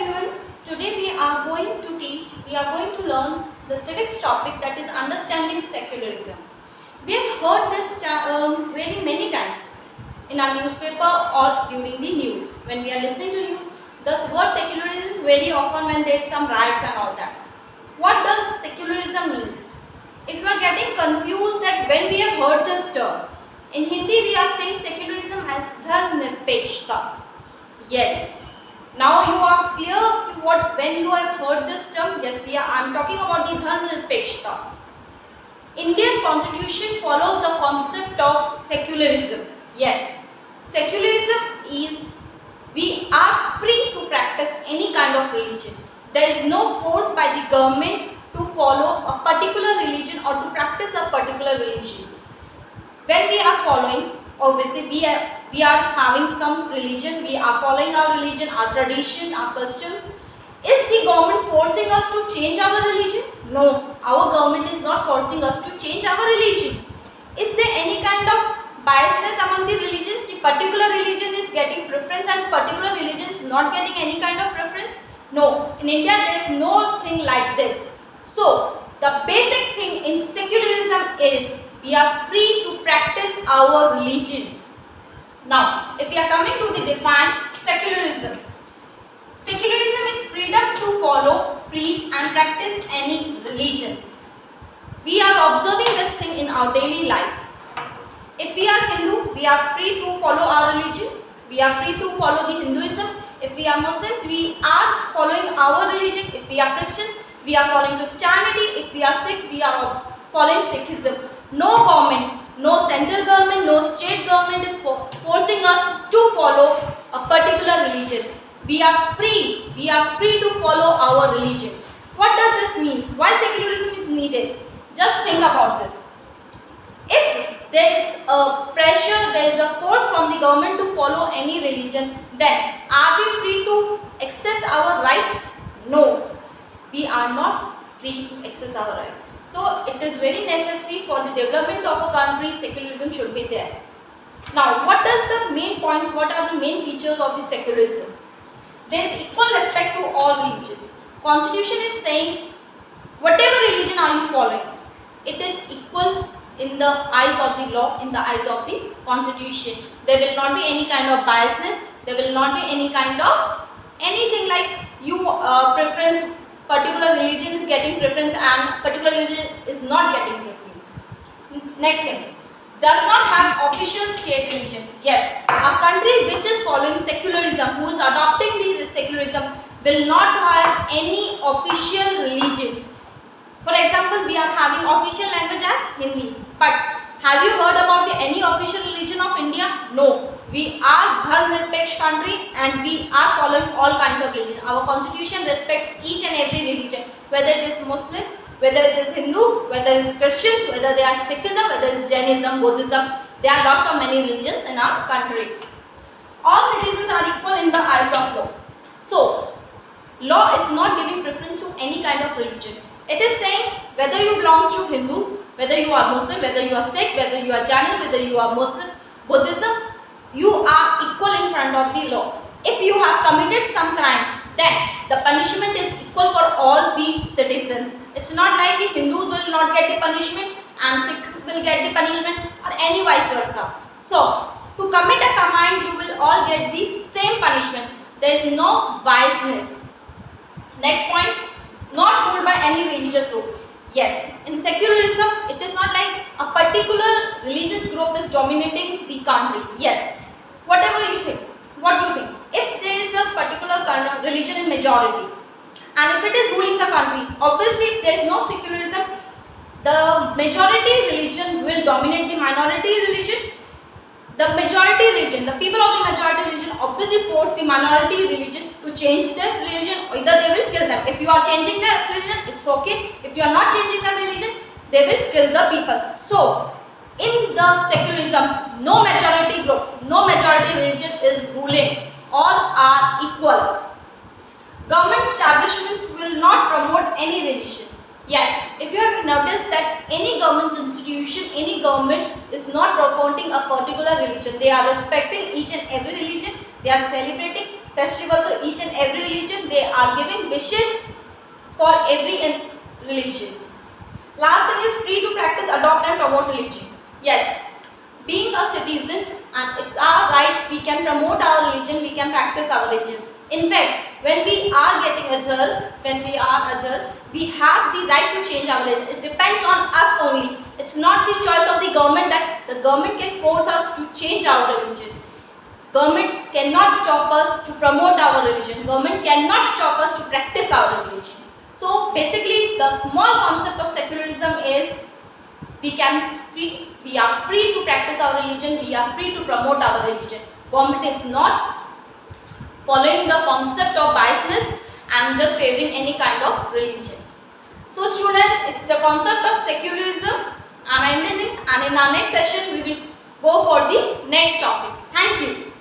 everyone. Today we are going to learn the civics topic, that is understanding secularism. We have heard this term very many times in our newspaper or during the news. When we are listening to news, the word secularism very often when there is some riots and all that. What does secularism means? If you are getting confused that when we have heard this term, in Hindi we are saying secularism as dharmnirpekshta. Yes. Now you are clear what when you have heard this term. Yes, I am talking about the dharmnirpekshta. Indian constitution follows the concept of secularism. Yes, secularism is we are free to practice any kind of religion. There is no force by the government to follow a particular religion or to practice a particular religion. When we are following, obviously we are having some religion, we are following our religion, our tradition, our customs. Is the government forcing us to change our religion? No, our government is not forcing us to change our religion. Is there any kind of biasness among the religions? The particular religion is getting preference and particular religion is not getting any kind of preference? No, in India there is no thing like this. So, the basic thing in secularism is we are free to practice our religion. Now, if we are coming to the define secularism. Secularism is freedom to follow, preach and practice any religion. We are observing this thing in our daily life. If we are Hindu, we are free to follow our religion. We are free to follow the Hinduism. If we are Muslims, we are following our religion. If we are Christians, we are following Christianity. If we are Sikh, we are following Sikhism. No government, no central government, no state government is forcing us to follow a particular religion. We are free to follow our religion. What does this mean? Why secularism is needed? Just think about this. If there is a pressure, there is a force from the government to follow any religion, then are we free to access our rights? No, we are not free to access our rights. So it is very necessary for the development of a country, secularism should be there. Now, what are the main features of the secularism? There is equal respect to all religions. Constitution is saying, whatever religion are you following, it is equal in the eyes of the law, in the eyes of the constitution. There will not be any kind of biasness, there will not be any kind of anything like you preference, particular religion is getting preference and particular religion is not getting preference. Next thing, does not have official state religion. Yes, a country which is following secularism, who is adopting the secularism, will not have any official religions. For example, we are having official language as Hindi, but have you heard about any official religion of India? No. We are dharmnirpeksh country and we are following all kinds of religion. Our constitution respects each and every religion, whether it is Muslim, whether it is Hindu, whether it is Christians, whether they are Sikhism, whether it is Jainism, Buddhism. There are lots of many religions in our country. All citizens are equal in the eyes of law. So, law is not giving preference to any kind of religion. It is saying whether you belong to Hindu, whether you are Muslim, whether you are Sikh, whether you are Jain, whether you are Muslim, Buddhism, you are equal in front of the law. If you have committed some crime, then the punishment is equal for all the citizens. It's not like the Hindus will not get the punishment and Sikh will get the punishment or any vice versa. So, to commit a crime, you will all get the same punishment. There is no biasness. Next point, not ruled by any religious group. Yes, in secularism, it is not like a particular religious group is dominating the country. Yes, whatever you think, what you think. If there is a particular kind of religion in majority, and if it is ruling the country, obviously if there is no secularism, the majority religion will dominate the minority religion. The majority religion, the people of the majority religion obviously force the minority religion to change their religion, either they will kill them. If you are changing their religion, it's okay. If you are not changing their religion, they will kill the people. So, in the secularism, no majority group, no majority religion is ruling. All are equal. Government establishments will not promote any religion. Yes, if you have noticed that any government institution, any government is not promoting a particular religion. They are respecting each and every religion. They are celebrating festivals of each and every religion. They are giving wishes for every religion. Last thing is free to practice, adopt and promote religion. Yes, being a citizen, and it's our right, we can promote our religion, we can practice our religion. In fact, when we are getting adults, we have the right to change our religion. It depends on us only. It's not the choice of the government that the government can force us to change our religion. Government cannot stop us to promote our religion. Government cannot stop us to practice our religion. So basically, the small concept of secularism is we are free to practice our religion, we are free to promote our religion. Government is not following the concept of biasness and just favoring any kind of religion. So students, it's the concept of secularism. I'm ending it, and in our next session we will go for the next topic. Thank you.